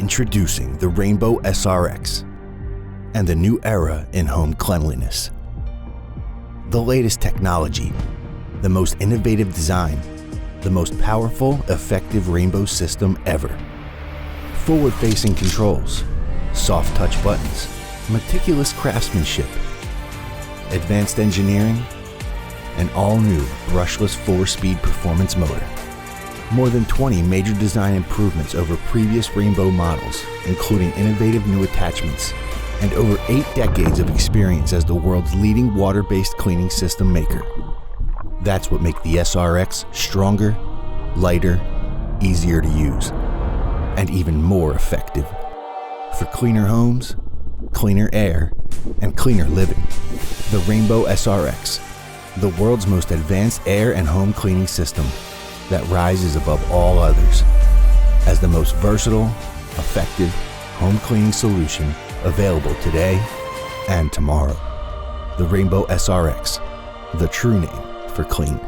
Introducing the Rainbow SRX and the new era in home cleanliness. The latest technology, the most innovative design, the most powerful, effective Rainbow system ever. Forward-facing controls, soft touch buttons, meticulous craftsmanship, advanced engineering, an all-new brushless 4-speed performance motor. More than 20 major design improvements over previous Rainbow models, including innovative new attachments, and over 8 decades of experience as the world's leading water-based cleaning system maker. That's what makes the SRX stronger, lighter, easier to use, and even more effective. For cleaner homes, cleaner air, and cleaner living, the Rainbow SRX, the world's most advanced air and home cleaning system that rises above all others as the most versatile, effective home cleaning solution available today and tomorrow. The Rainbow SRX, the true name for clean.